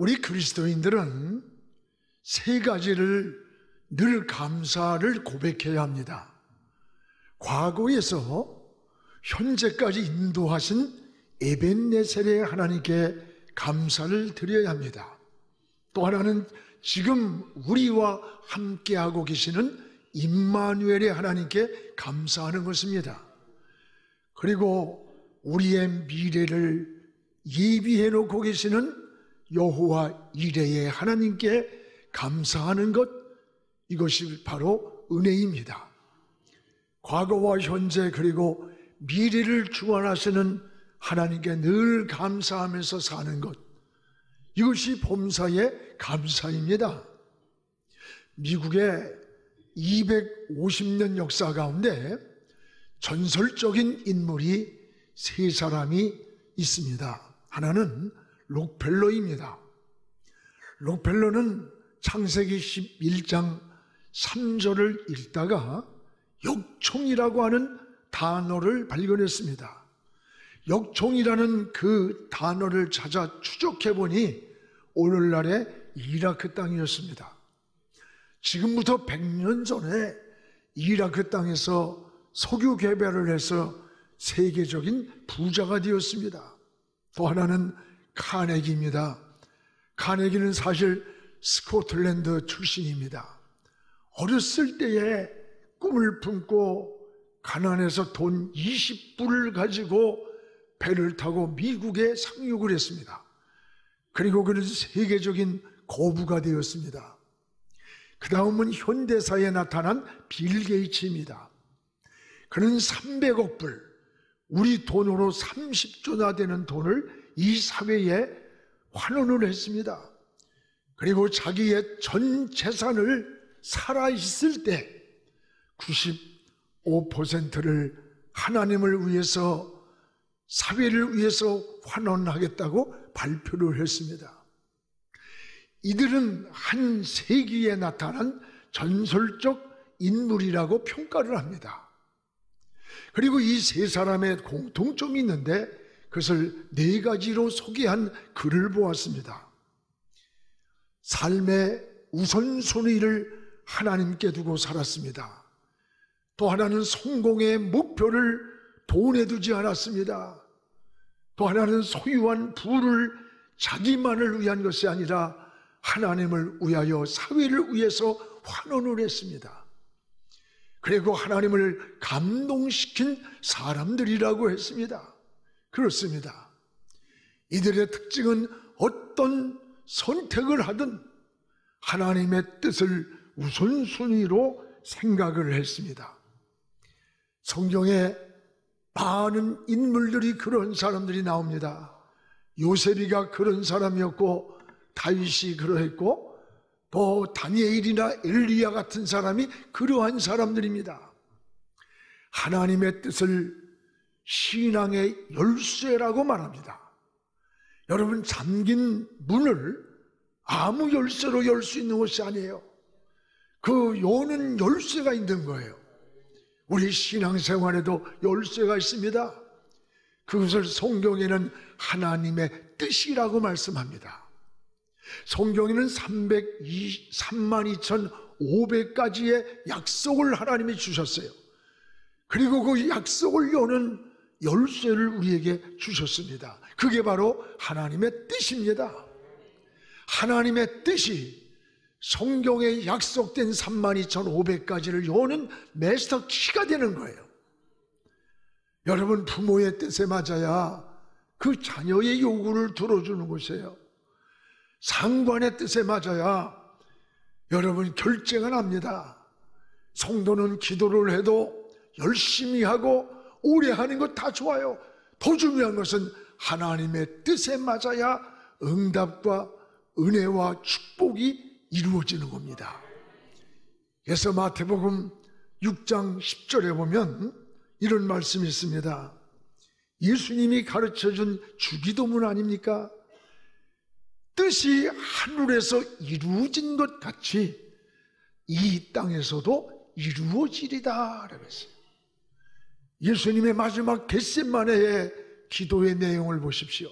우리 그리스도인들은 세 가지를 늘 감사를 고백해야 합니다. 과거에서 현재까지 인도하신 에벤네셀의 하나님께 감사를 드려야 합니다. 또 하나는 지금 우리와 함께하고 계시는 임마누엘의 하나님께 감사하는 것입니다. 그리고 우리의 미래를 예비해 놓고 계시는 여호와 이레의 하나님께 감사하는 것, 이것이 바로 은혜입니다. 과거와 현재 그리고 미래를 주관하시는 하나님께 늘 감사하면서 사는 것, 이것이 범사의 감사입니다. 미국의 250년 역사 가운데 전설적인 인물이 세 사람이 있습니다. 하나는 록펠러입니다. 록펠러는 창세기 11장 3절을 읽다가 역총이라고 하는 단어를 발견했습니다. 역총이라는 그 단어를 찾아 추적해 보니 오늘날의 이라크 땅이었습니다. 지금부터 100년 전에 이라크 땅에서 석유 개발을 해서 세계적인 부자가 되었습니다. 또 하나는 카네기입니다. 카네기는 사실 스코틀랜드 출신입니다. 어렸을 때에 꿈을 품고 가난해서 돈 20불을 가지고 배를 타고 미국에 상륙을 했습니다. 그리고 그는 세계적인 거부가 되었습니다. 그 다음은 현대사에 나타난 빌 게이츠입니다. 그는 300억 불, 우리 돈으로 30조나 되는 돈을 이 사회에 환원을 했습니다. 그리고 자기의 전 재산을 살아있을 때 95%를 하나님을 위해서, 사회를 위해서 환원하겠다고 발표를 했습니다. 이들은 한 세기에 나타난 전설적 인물이라고 평가를 합니다. 그리고 이 세 사람의 공통점이 있는데 그것을 네 가지로 소개한 글을 보았습니다. 삶의 우선순위를 하나님께 두고 살았습니다. 또 하나는 성공의 목표를 돈에 두지 않았습니다. 또 하나는 소유한 부를 자기만을 위한 것이 아니라 하나님을 위하여, 사회를 위해서 환원을 했습니다. 그리고 하나님을 감동시킨 사람들이라고 했습니다. 그렇습니다. 이들의 특징은 어떤 선택을 하든 하나님의 뜻을 우선순위로 생각을 했습니다. 성경에 많은 인물들이, 그런 사람들이 나옵니다. 요셉이가 그런 사람이었고, 다윗이 그러했고, 또 다니엘이나 엘리야 같은 사람이 그러한 사람들입니다. 하나님의 뜻을 신앙의 열쇠라고 말합니다. 여러분, 잠긴 문을 아무 열쇠로 열 수 있는 것이 아니에요. 그 여는 열쇠가 있는 거예요. 우리 신앙생활에도 열쇠가 있습니다. 그것을 성경에는 하나님의 뜻이라고 말씀합니다. 성경에는 32,500가지의 약속을 하나님이 주셨어요. 그리고 그 약속을 여는 열쇠를 우리에게 주셨습니다. 그게 바로 하나님의 뜻입니다. 하나님의 뜻이 성경에 약속된 32,500가지를 여는 마스터 키가 되는 거예요. 여러분, 부모의 뜻에 맞아야 그 자녀의 요구를 들어주는 것이에요. 상관의 뜻에 맞아야 여러분 결정을 합니다. 성도는 기도를 해도 열심히 하고 오래 하는 것 다 좋아요. 더 중요한 것은 하나님의 뜻에 맞아야 응답과 은혜와 축복이 이루어지는 겁니다. 그래서 마태복음 6장 10절에 보면 이런 말씀이 있습니다. 예수님이 가르쳐준 주기도문 아닙니까? 뜻이 하늘에서 이루어진 것 같이 이 땅에서도 이루어지리다 라고 했어요. 예수님의 마지막 겟세마네의 기도의 내용을 보십시오.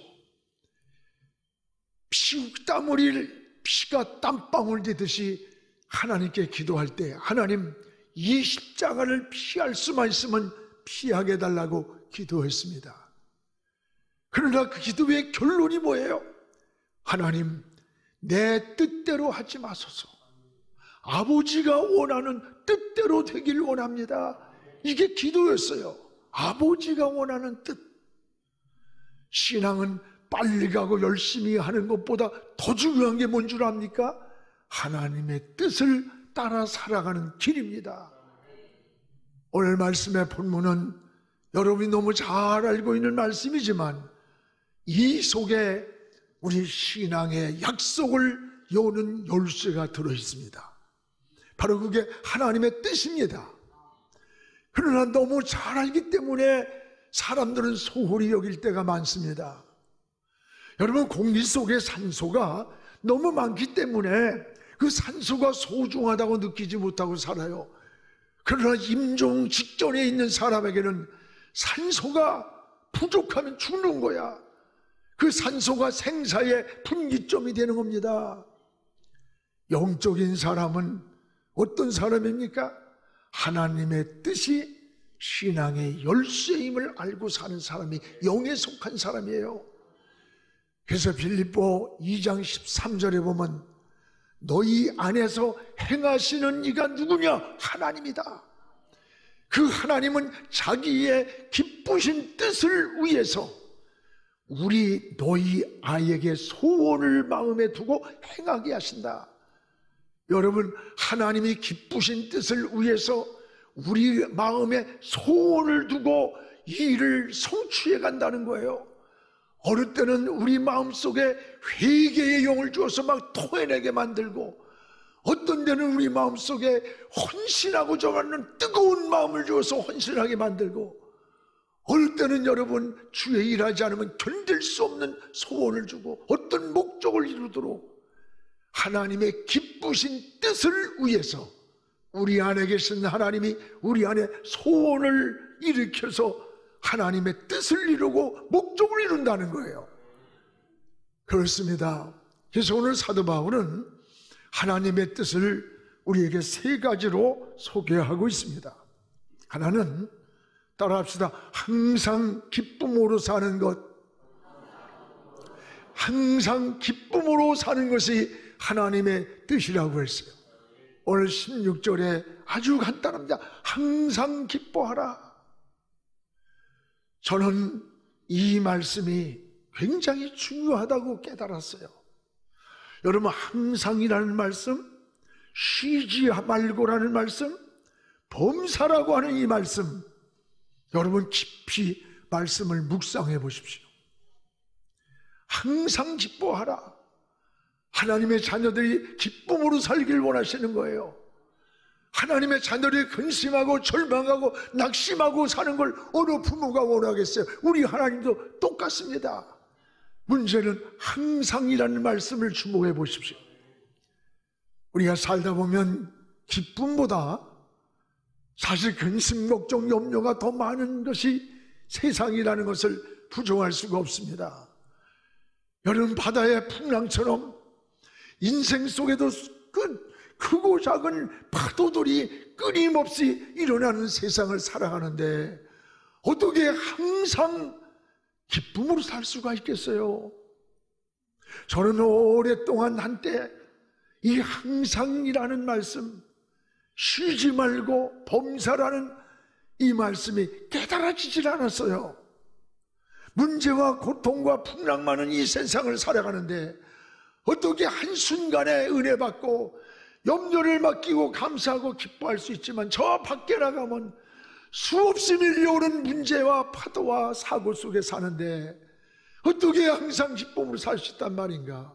땀 흘릴 피가 땀방울 되듯이 하나님께 기도할 때 하나님 이 십자가를 피할 수만 있으면 피하게 해달라고 기도했습니다. 그러나 그 기도의 결론이 뭐예요? 하나님 내 뜻대로 하지 마소서. 아버지가 원하는 뜻대로 되길 원합니다. 이게 기도였어요. 아버지가 원하는 뜻. 신앙은 빨리 가고 열심히 하는 것보다 더 중요한 게 뭔 줄 압니까? 하나님의 뜻을 따라 살아가는 길입니다. 오늘 말씀의 본문은 여러분이 너무 잘 알고 있는 말씀이지만 이 속에 우리 신앙의 약속을 여는 열쇠가 들어있습니다. 바로 그게 하나님의 뜻입니다. 그러나 너무 잘 알기 때문에 사람들은 소홀히 여길 때가 많습니다. 여러분, 공기 속에 산소가 너무 많기 때문에 그 산소가 소중하다고 느끼지 못하고 살아요. 그러나 임종 직전에 있는 사람에게는 산소가 부족하면 죽는 거야. 그 산소가 생사의 분기점이 되는 겁니다. 영적인 사람은 어떤 사람입니까? 하나님의 뜻이 신앙의 열쇠임을 알고 사는 사람이 영에 속한 사람이에요. 그래서 빌립보 2장 13절에 보면 너희 안에서 행하시는 이가 누구냐? 하나님이다. 그 하나님은 자기의 기쁘신 뜻을 위해서 너희 아이에게 소원을 마음에 두고 행하게 하신다. 여러분, 하나님이 기쁘신 뜻을 위해서 우리 마음에 소원을 두고 이 일을 성취해 간다는 거예요. 어느 때는 우리 마음속에 회개의 영을 주어서 막 토해내게 만들고, 어떤 때는 우리 마음속에 헌신하고자 하는 뜨거운 마음을 주어서 헌신하게 만들고, 어느 때는 여러분 주의 일하지 않으면 견딜 수 없는 소원을 주고 어떤 목적을 이루도록 하나님의 기쁘신 뜻을 위해서 우리 안에 계신 하나님이 우리 안에 소원을 일으켜서 하나님의 뜻을 이루고 목적을 이룬다는 거예요. 그렇습니다. 그래서 오늘 사도 바울은 하나님의 뜻을 우리에게 세 가지로 소개하고 있습니다. 하나는, 따라합시다. 항상 기쁨으로 사는 것. 항상 기쁨으로 사는 것이 하나님의 뜻이라고 했어요. 오늘 16절에 아주 간단합니다. 항상 기뻐하라. 저는 이 말씀이 굉장히 중요하다고 깨달았어요. 여러분, 항상이라는 말씀, 쉬지 말고라는 말씀, 범사라고 하는 이 말씀, 여러분 깊이 말씀을 묵상해 보십시오. 항상 기뻐하라. 하나님의 자녀들이 기쁨으로 살길 원하시는 거예요. 하나님의 자녀들이 근심하고 절망하고 낙심하고 사는 걸 어느 부모가 원하겠어요? 우리 하나님도 똑같습니다. 문제는 항상이라는 말씀을 주목해 보십시오. 우리가 살다 보면 기쁨보다 사실 근심, 걱정, 염려가 더 많은 것이 세상이라는 것을 부정할 수가 없습니다. 여름 바다의 풍랑처럼 인생 속에도 크고 작은 파도들이 끊임없이 일어나는 세상을 살아가는데 어떻게 항상 기쁨으로 살 수가 있겠어요? 저는 오랫동안 한때 이 항상이라는 말씀, 쉬지 말고 범사라는 이 말씀이 깨달아지질 않았어요. 문제와 고통과 풍랑 많은 이 세상을 살아가는데 어떻게 한순간에 은혜 받고 염려를 맡기고 감사하고 기뻐할 수 있지만 저 밖에 나가면 수없이 밀려오는 문제와 파도와 사고 속에 사는데 어떻게 항상 기쁨으로 살 수 있단 말인가?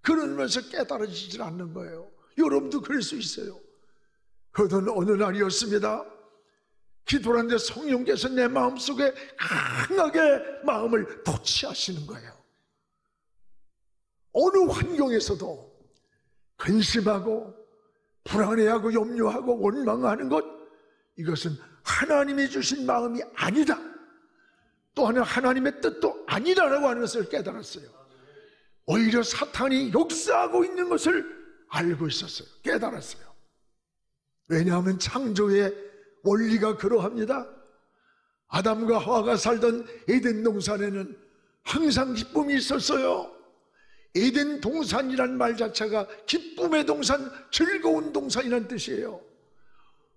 그러면서 깨달아지질 않는 거예요. 여러분도 그럴 수 있어요. 그러던 어느 날이었습니다. 기도하는데 성령께서 내 마음속에 강하게 마음을 터치하시는 거예요. 어느 환경에서도 근심하고 불안해하고 염려하고 원망하는 것, 이것은 하나님이 주신 마음이 아니다. 또 하나님의 뜻도 아니라고 하는 것을 깨달았어요. 오히려 사탄이 역사하고 있는 것을 알고 있었어요. 깨달았어요. 왜냐하면 창조의 원리가 그러합니다. 아담과 하와가 살던 에덴 동산에는 항상 기쁨이 있었어요. 에덴 동산이란 말 자체가 기쁨의 동산, 즐거운 동산이란 뜻이에요.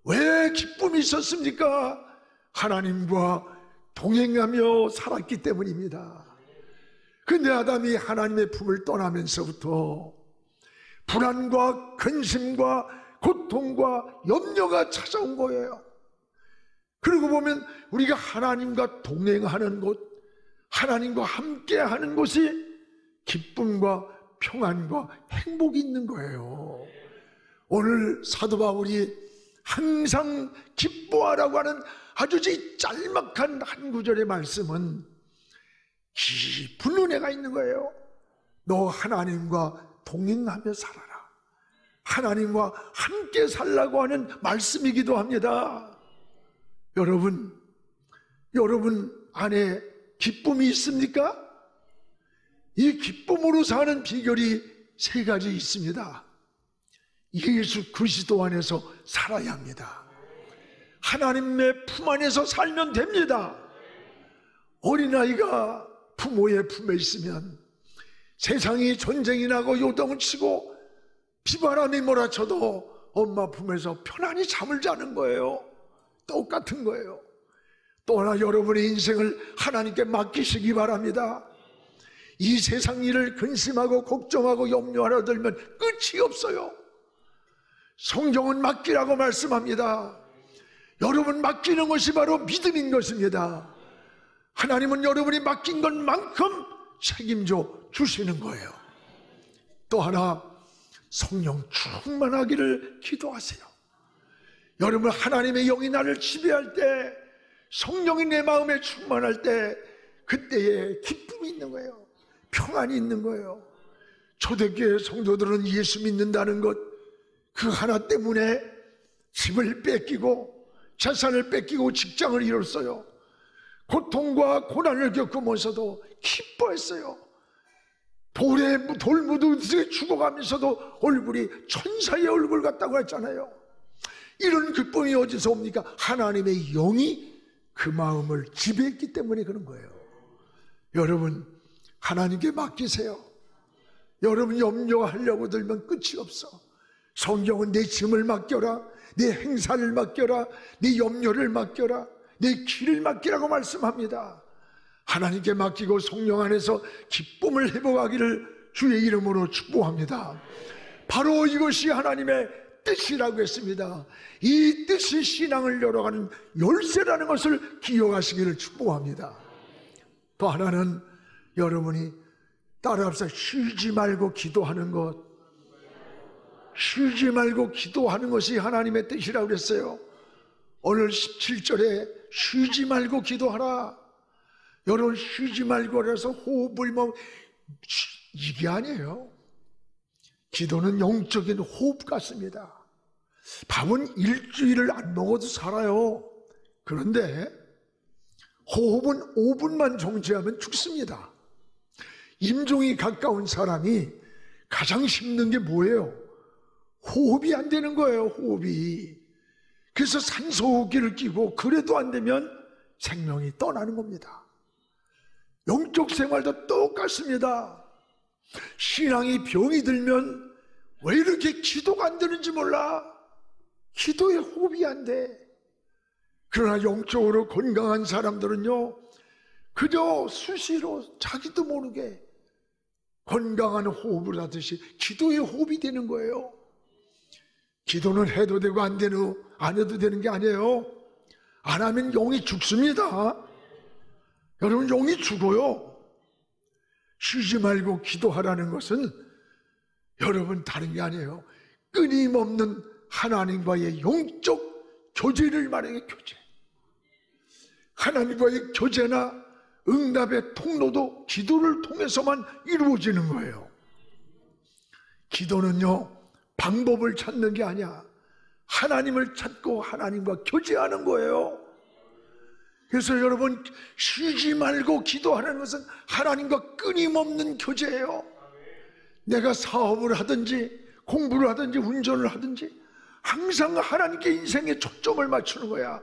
왜 기쁨이 있었습니까? 하나님과 동행하며 살았기 때문입니다. 근데 아담이 하나님의 품을 떠나면서부터 불안과 근심과 고통과 염려가 찾아온 거예요. 그러고 보면 우리가 하나님과 동행하는 곳, 하나님과 함께하는 곳이 기쁨과 평안과 행복이 있는 거예요. 오늘 사도 바울이 항상 기뻐하라고 하는 아주 짤막한 한 구절의 말씀은 깊은 은혜가 있는 거예요. 너 하나님과 동행하며 살아라. 하나님과 함께 살라고 하는 말씀이기도 합니다. 여러분 안에 기쁨이 있습니까? 이 기쁨으로 사는 비결이 세 가지 있습니다. 예수 그리스도 안에서 살아야 합니다. 하나님의 품 안에서 살면 됩니다. 어린아이가 부모의 품에 있으면 세상이 전쟁이 나고 요동을 치고 비바람이 몰아쳐도 엄마 품에서 편안히 잠을 자는 거예요. 똑같은 거예요. 또 하나 여러분의 인생을 하나님께 맡기시기 바랍니다. 이 세상 일을 근심하고 걱정하고 염려하려 들면 끝이 없어요. 성경은 맡기라고 말씀합니다. 여러분 맡기는 것이 바로 믿음인 것입니다. 하나님은 여러분이 맡긴 것만큼 책임져 주시는 거예요. 또 하나 성령 충만하기를 기도하세요. 여러분 하나님의 영이 나를 지배할 때, 성령이 내 마음에 충만할 때 그때에 기쁨이 있는 거예요. 평안이 있는 거예요. 초대교회 성도들은 예수 믿는다는 것 그 하나 때문에 집을 뺏기고 재산을 뺏기고 직장을 잃었어요. 고통과 고난을 겪으면서도 기뻐했어요. 돌무드듯이 죽어가면서도 얼굴이 천사의 얼굴 같다고 했잖아요. 이런 기쁨이 어디서 옵니까? 하나님의 영이 그 마음을 지배했기 때문에 그런 거예요. 여러분 하나님께 맡기세요. 여러분 염려하려고 들면 끝이 없어. 성경은 내 짐을 맡겨라, 내 행사를 맡겨라, 내 염려를 맡겨라, 내 길을 맡기라고 말씀합니다. 하나님께 맡기고 성령 안에서 기쁨을 회복하기를 주의 이름으로 축복합니다. 바로 이것이 하나님의 뜻이라고 했습니다. 이 뜻이 신앙을 열어가는 열쇠라는 것을 기억하시기를 축복합니다. 또 하나는 여러분이 따라합시다. 쉬지 말고 기도하는 것. 쉬지 말고 기도하는 것이 하나님의 뜻이라고 그랬어요. 오늘 17절에 쉬지 말고 기도하라. 여러분 쉬지 말고 그래서 호흡을 이게 아니에요. 기도는 영적인 호흡 같습니다. 밥은 일주일을 안 먹어도 살아요. 그런데 호흡은 5분만 정지하면 죽습니다. 임종이 가까운 사람이 가장 힘든 게 뭐예요? 호흡이 안 되는 거예요. 호흡이. 그래서 산소호흡기를 끼고 그래도 안 되면 생명이 떠나는 겁니다. 영적 생활도 똑같습니다. 신앙이 병이 들면 왜 이렇게 기도가 안 되는지 몰라. 기도에 호흡이 안 돼. 그러나 영적으로 건강한 사람들은요, 그저 수시로 자기도 모르게 건강한 호흡을 하듯이 기도에 호흡이 되는 거예요. 기도는 해도 되고 안 해도 되는 게 아니에요. 안 하면 영이 죽습니다. 여러분 영이 죽어요. 쉬지 말고 기도하라는 것은 여러분 다른 게 아니에요. 끊임없는 하나님과의 영적 교제를 말해요. 교제. 하나님과의 교제나 응답의 통로도 기도를 통해서만 이루어지는 거예요. 기도는요 방법을 찾는 게 아니야. 하나님을 찾고 하나님과 교제하는 거예요. 그래서 여러분 쉬지 말고 기도하는 것은 하나님과 끊임없는 교제예요. 내가 사업을 하든지 공부를 하든지 운전을 하든지 항상 하나님께 인생에 초점을 맞추는 거야.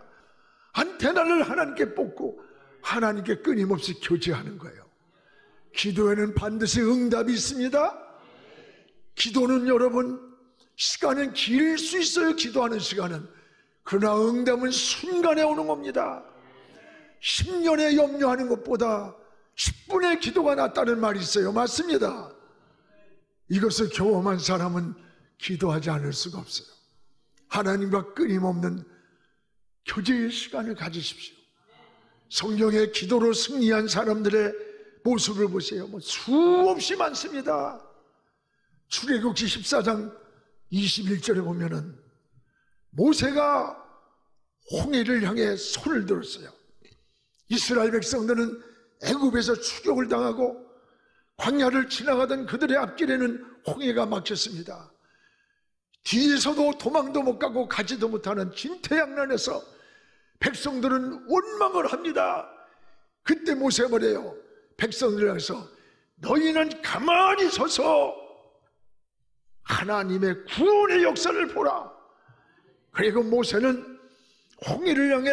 안테나를 하나님께 뽑고 하나님께 끊임없이 교제하는 거예요. 기도에는 반드시 응답이 있습니다. 기도는 여러분, 시간은 길 수 있어요. 기도하는 시간은. 그러나 응답은 순간에 오는 겁니다. 10년에 염려하는 것보다 10분의 기도가 낫다는 말이 있어요. 맞습니다. 이것을 경험한 사람은 기도하지 않을 수가 없어요. 하나님과 끊임없는 교제의 시간을 가지십시오. 성경의 기도로 승리한 사람들의 모습을 보세요. 수없이 많습니다. 출애굽기 14장 21절에 보면은 모세가 홍해를 향해 손을 들었어요. 이스라엘 백성들은 애굽에서 추격을 당하고 광야를 지나가던 그들의 앞길에는 홍해가 막혔습니다. 뒤에서도 도망도 못 가고 가지도 못하는 진퇴양난에서 백성들은 원망을 합니다. 그때 모세가 뭐래요? 백성들을 향해서 너희는 가만히 서서 하나님의 구원의 역사를 보라. 그리고 모세는 홍해를 향해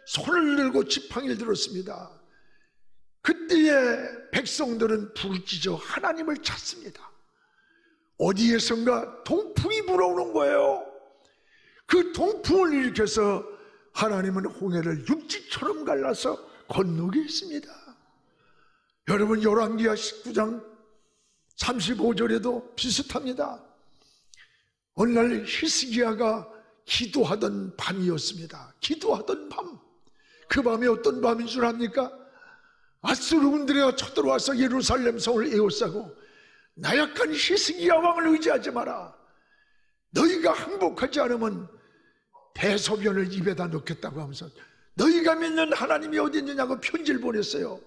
손을 들고 지팡이를 들었습니다. 그때에 백성들은 부르짖어 하나님을 찾습니다. 어디에선가 동풍이 불어오는 거예요. 그 동풍을 일으켜서 하나님은 홍해를 육지처럼 갈라서 건너게 했습니다. 여러분, 열왕기하 19장 35절에도 비슷합니다. 어느 날 히스기야가 기도하던 밤이었습니다. 기도하던 밤. 그 밤이 어떤 밤인 줄 압니까? 아수르 군대가 쳐들어와서 예루살렘 성을 에워싸고 나약한 히스기야 왕을 의지하지 마라. 너희가 항복하지 않으면 대소변을 입에다 넣겠다고 하면서 너희가 믿는 하나님이 어디 있느냐고 편지를 보냈어요.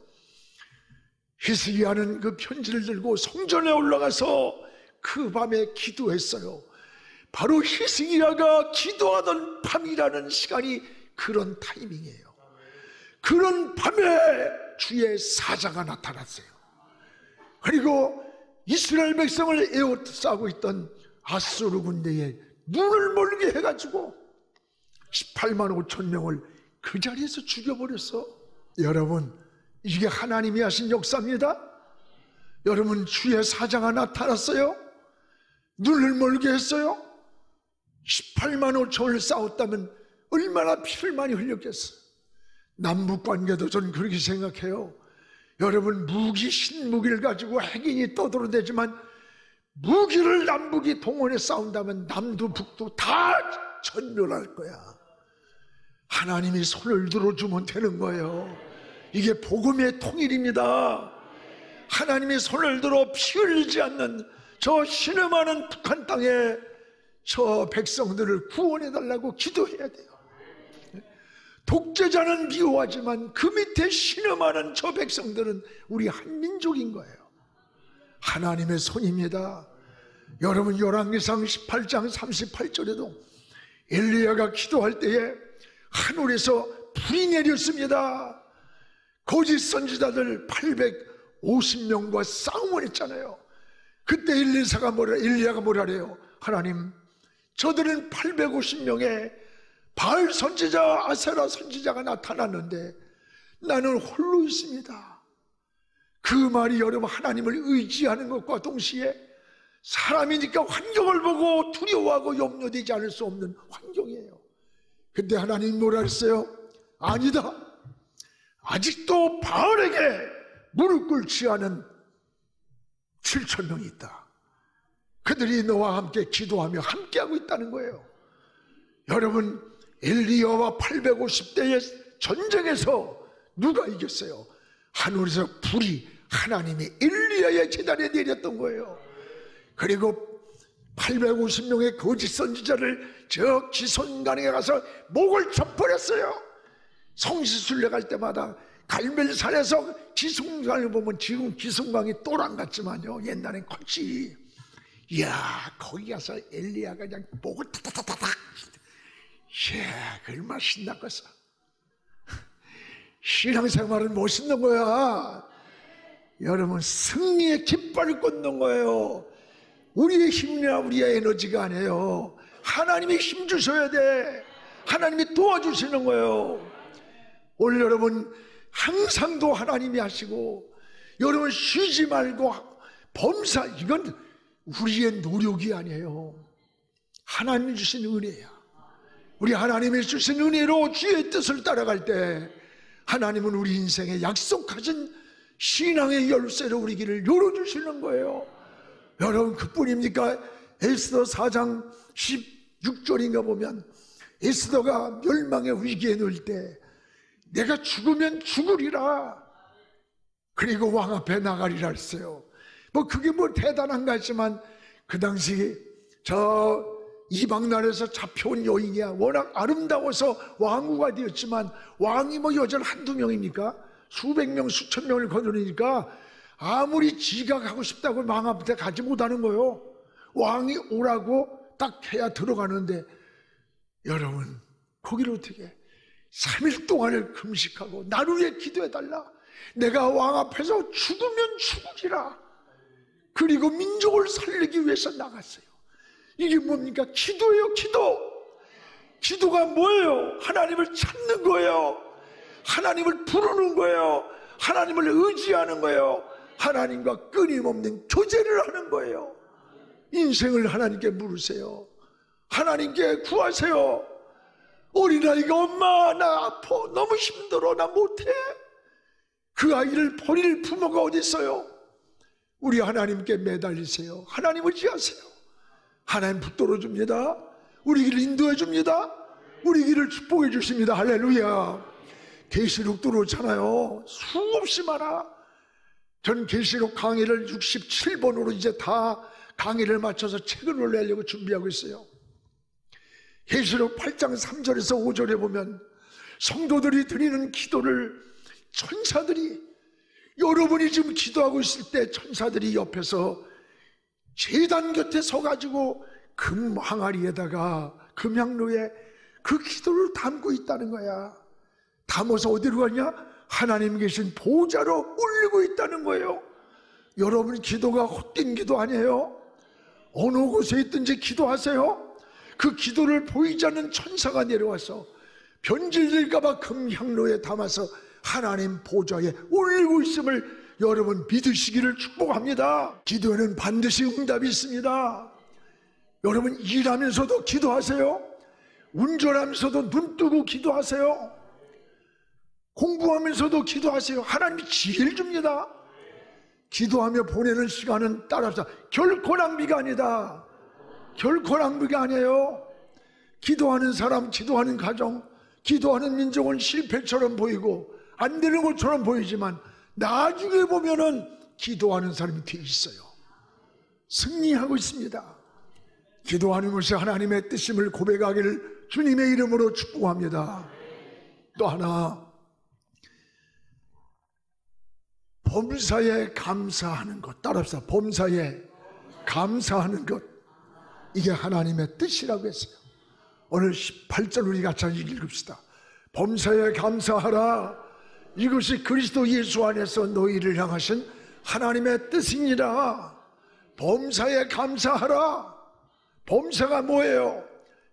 히스기야는 그 편지를 들고 성전에 올라가서 그 밤에 기도했어요. 바로 히스기야가 기도하던 밤이라는 시간이 그런 타이밍이에요. 그런 밤에 주의 사자가 나타났어요. 그리고 이스라엘 백성을 에워싸고 있던 아수르 군대에 눈을 멀게 해가지고 18만 5천 명을 그 자리에서 죽여버렸어. 여러분, 이게 하나님이 하신 역사입니다. 여러분, 주의 사자가 나타났어요. 눈을 멀게 했어요. 18만 5천을 싸웠다면 얼마나 피를 많이 흘렸겠어요. 남북관계도 저는 그렇게 생각해요. 여러분, 무기, 신무기를 가지고 핵인이 떠들어대지만 무기를 남북이 동원해 싸운다면 남도 북도 다 전멸할 거야. 하나님이 손을 들어주면 되는 거예요. 이게 복음의 통일입니다. 하나님이 손을 들어 피 흘리지 않는 저 신음하는 북한 땅에 저 백성들을 구원해달라고 기도해야 돼요. 독재자는 미워하지만 그 밑에 신음하는 저 백성들은 우리 한민족인 거예요. 하나님의 손입니다. 여러분, 열왕기상 18장 38절에도 엘리야가 기도할 때에 하늘에서 불이 내렸습니다. 거짓 선지자들 850명과 싸움을 했잖아요. 그때 엘리야가 뭐라래요? 하나님, 저들은 850명의 바알 선지자, 아세라 선지자가 나타났는데 나는 홀로 있습니다. 그 말이 여러분, 하나님을 의지하는 것과 동시에 사람이니까 환경을 보고 두려워하고 염려되지 않을 수 없는 환경이에요. 근데 하나님 뭐라 했어요? 아니다. 아직도 바알에게 무릎 꿇지 않은 7천 명이 있다. 그들이 너와 함께 기도하며 함께하고 있다는 거예요. 여러분, 엘리야와 850대의 전쟁에서 누가 이겼어요? 하늘에서 불이 하나님이 엘리야의 제단에 내렸던 거예요. 그리고 850명의 거짓 선지자를 저 기손강에 가서 목을 쳐버렸어요. 성지순례 갈 때마다 갈멜산에서 기슭강을 보면 지금 기슭강이 또랑 같지만요, 옛날엔 컸지. 이야, 거기 가서 엘리야가 그냥 목을 타타타타타. 이야, 그 얼마나 신났겠어. 신앙생활은 멋있는 거야. 여러분, 승리의 깃발을 꽂는 거예요. 우리의 힘이나 우리의 에너지가 아니에요. 하나님이 힘 주셔야 돼. 하나님이 도와주시는 거예요. 오늘 여러분 항상도 하나님이 하시고, 여러분 쉬지 말고 범사, 이건 우리의 노력이 아니에요. 하나님이 주신 은혜야. 우리 하나님이 주신 은혜로 주의 뜻을 따라갈 때 하나님은 우리 인생에 약속하신 신앙의 열쇠로 우리 길을 열어주시는 거예요. 여러분 그뿐입니까? 에스더 4장 16절인가 보면 에스더가 멸망의 위기에 놓일 때 내가 죽으면 죽으리라, 그리고 왕 앞에 나가리라 했어요. 뭐 그게 뭐 대단한가 했지만 그 당시 저 이방 나라에서 잡혀온 여인이야. 워낙 아름다워서 왕후가 되었지만 왕이 뭐 여자 한두 명입니까? 수백 명 수천 명을 거느리니까 아무리 지가 가고 싶다고 왕 앞에 가지 못하는 거예요. 왕이 오라고 딱 해야 들어가는데, 여러분 거기를 어떻게 3일 동안을 금식하고 나를 위해 기도해달라, 내가 왕 앞에서 죽으면 죽으리라, 그리고 민족을 살리기 위해서 나갔어요. 이게 뭡니까? 기도예요. 기도가 뭐예요? 하나님을 찾는 거예요. 하나님을 부르는 거예요. 하나님을 의지하는 거예요. 하나님과 끊임없는 교제를 하는 거예요. 인생을 하나님께 물으세요. 하나님께 구하세요. 어린아이가 엄마 나 아파, 너무 힘들어, 나 못해. 그 아이를 버릴 부모가 어디 있어요? 우리 하나님께 매달리세요. 하나님 의지하세요. 하나님 붙들어 줍니다. 우리 길을 인도해 줍니다. 우리 길을 축복해 주십니다. 할렐루야. 계시록도 그렇잖아요. 수없이 많아. 전 계시록 강의를 67번으로 이제 다 강의를 마쳐서 책을 올리려고 준비하고 있어요. 계시록 8장 3절에서 5절에 보면 성도들이 드리는 기도를 천사들이, 여러분이 지금 기도하고 있을 때 천사들이 옆에서 제단 곁에 서가지고 금 항아리에다가 금향로에 그 기도를 담고 있다는 거야. 담아서 어디로 가냐? 하나님 계신 보좌로 올리고 있다는 거예요. 여러분 기도가 헛된 기도 아니에요? 어느 곳에 있든지 기도하세요. 그 기도를 보이지 않는 천사가 내려와서 변질될까봐 금향로에 담아서 하나님 보좌에 올리고 있음을 여러분 믿으시기를 축복합니다. 기도에는 반드시 응답이 있습니다. 여러분 일하면서도 기도하세요. 운전하면서도 눈 뜨고 기도하세요. 공부하면서도 기도하세요. 하나님이 지혜를 줍니다. 기도하며 보내는 시간은 따라서 결코 낭비가 아니다. 결코 낭비가 아니에요. 기도하는 사람, 기도하는 가정, 기도하는 민족은 실패처럼 보이고 안 되는 것처럼 보이지만 나중에 보면은 기도하는 사람이 돼 있어요. 승리하고 있습니다. 기도하는 것이 하나님의 뜻임을 고백하기를 주님의 이름으로 축복합니다. 또 하나, 범사에 감사하는 것. 따라합시다. 범사에 감사하는 것. 이게 하나님의 뜻이라고 했어요. 오늘 18절 우리 같이 읽읍시다. 범사에 감사하라. 이것이 그리스도 예수 안에서 너희를 향하신 하나님의 뜻이니라. 범사에 감사하라. 범사가 뭐예요?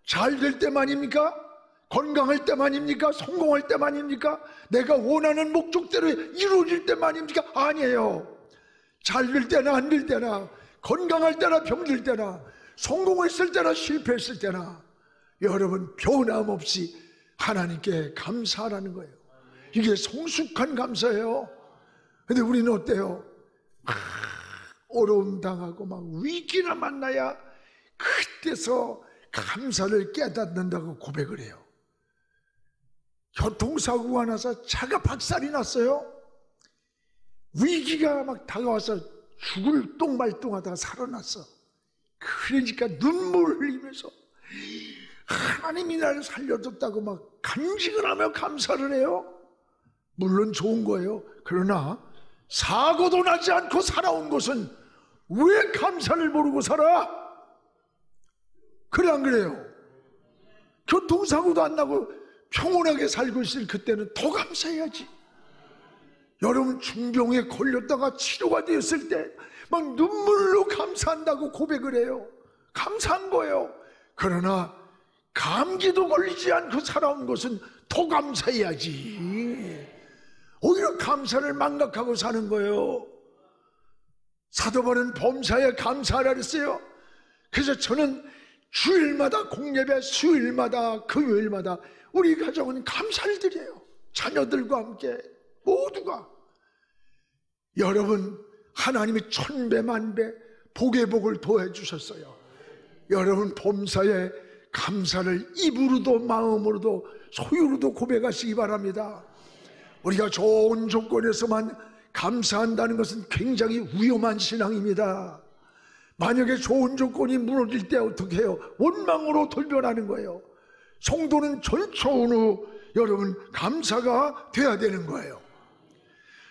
잘 될 때만입니까? 건강할 때만입니까? 성공할 때만입니까? 내가 원하는 목적대로 이루어질 때만입니까? 아니에요. 잘 될 때나 안 될 때나, 건강할 때나 병들 때나, 성공했을 때나 실패했을 때나 여러분 변함없이 하나님께 감사하라는 거예요. 이게 성숙한 감사예요. 근데 우리는 어때요? 어려움 당하고 막 위기나 만나야 그때서 감사를 깨닫는다고 고백을 해요. 교통사고가 나서 차가 박살이 났어요. 위기가 막 다가와서 죽을 똥말똥하다가 살아났어. 그러니까 눈물을 흘리면서 하나님이 나를 살려줬다고 막 간직을 하며 감사를 해요. 물론 좋은 거예요. 그러나 사고도 나지 않고 살아온 것은 왜 감사를 모르고 살아? 그래 안 그래요? 교통사고도 안 나고 평온하게 살고 있을 그때는 더 감사해야지. 여러분 중병에 걸렸다가 치료가 되었을 때 막 눈물로 감사한다고 고백을 해요. 감사한 거예요. 그러나 감기도 걸리지 않고 살아온 것은 더 감사해야지. 오히려 감사를 망각하고 사는 거예요. 사도 바울은 범사에 감사하라 그랬어요. 그래서 저는 주일마다 공예배, 수요일마다 금요일마다 우리 가정은 감사를 드려요. 자녀들과 함께 모두가. 여러분, 하나님이 천배 만배 복의 복을 더해 주셨어요. 여러분, 범사에 감사를 입으로도 마음으로도 소유로도 고백하시기 바랍니다. 우리가 좋은 조건에서만 감사한다는 것은 굉장히 위험한 신앙입니다. 만약에 좋은 조건이 무너질 때 어떻게 해요? 원망으로 돌변하는 거예요. 성도는 절초운후 여러분 감사가 돼야 되는 거예요.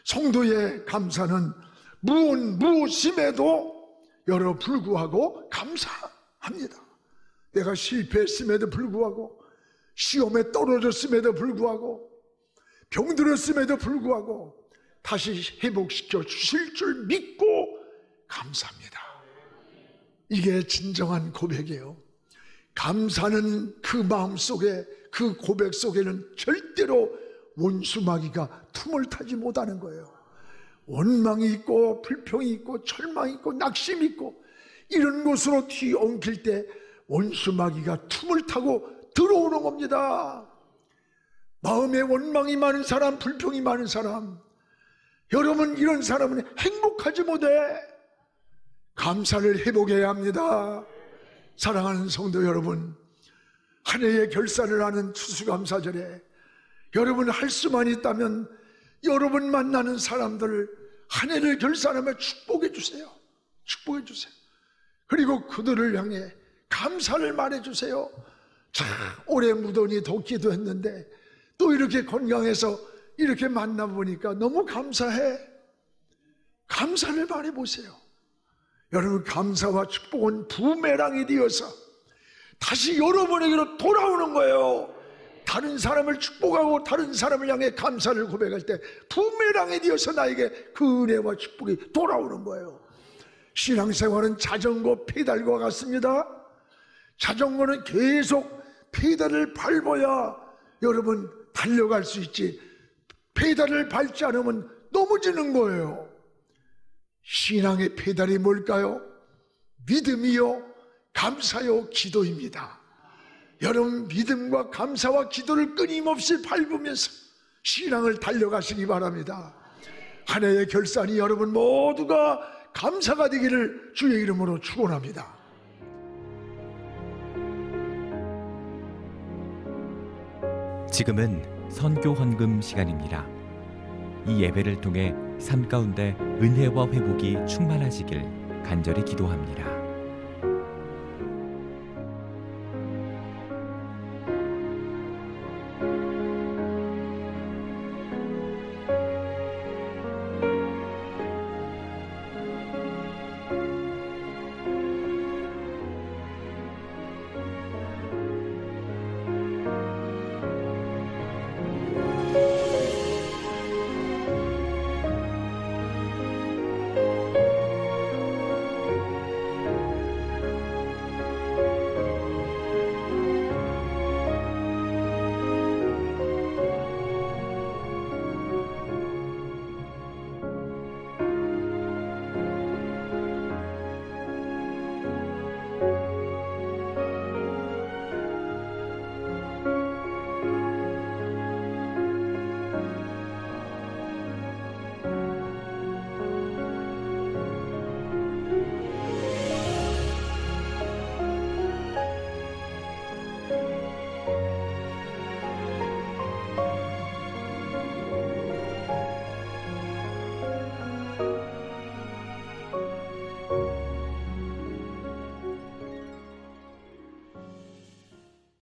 성도의 감사는 무엇임에도 여러 불구하고 감사합니다. 내가 실패했음에도 불구하고, 시험에 떨어졌음에도 불구하고, 병들었음에도 불구하고 다시 회복시켜 주실 줄 믿고 감사합니다. 이게 진정한 고백이에요. 감사는 그 마음 속에, 그 고백 속에는 절대로 원수마귀가 틈을 타지 못하는 거예요. 원망이 있고 불평이 있고 절망이 있고 낙심이 있고 이런 곳으로 뒤엉킬 때 원수마귀가 틈을 타고 들어오는 겁니다. 마음에 원망이 많은 사람, 불평이 많은 사람, 여러분, 이런 사람은 행복하지 못해. 감사를 회복해야 합니다. 사랑하는 성도 여러분, 한 해의 결산을 하는 추수감사절에 여러분 할 수만 있다면 여러분 만나는 사람들을 한 해를 결산하며 축복해 주세요. 축복해 주세요. 그리고 그들을 향해 감사를 말해 주세요. 자, 올해 무더니 덥기도 했는데 또 이렇게 건강해서 이렇게 만나보니까 너무 감사해. 감사를 말해 보세요. 여러분, 감사와 축복은 부메랑이 되어서 다시 여러분에게로 돌아오는 거예요. 다른 사람을 축복하고 다른 사람을 향해 감사를 고백할 때 부메랑이 되어서 나에게 그 은혜와 축복이 돌아오는 거예요. 신앙생활은 자전거 페달과 같습니다. 자전거는 계속 페달을 밟아야 여러분 달려갈 수 있지, 페달을 밟지 않으면 넘어지는 거예요. 신앙의 페달이 뭘까요? 믿음이요, 감사요, 기도입니다. 여러분, 믿음과 감사와 기도를 끊임없이 밟으면서 신앙을 달려가시기 바랍니다. 한 해의 결산이 여러분 모두가 감사가 되기를 주의 이름으로 축원합니다. 지금은 선교 헌금 시간입니다. 이 예배를 통해 삶 가운데 은혜와 회복이 충만하시길 간절히 기도합니다.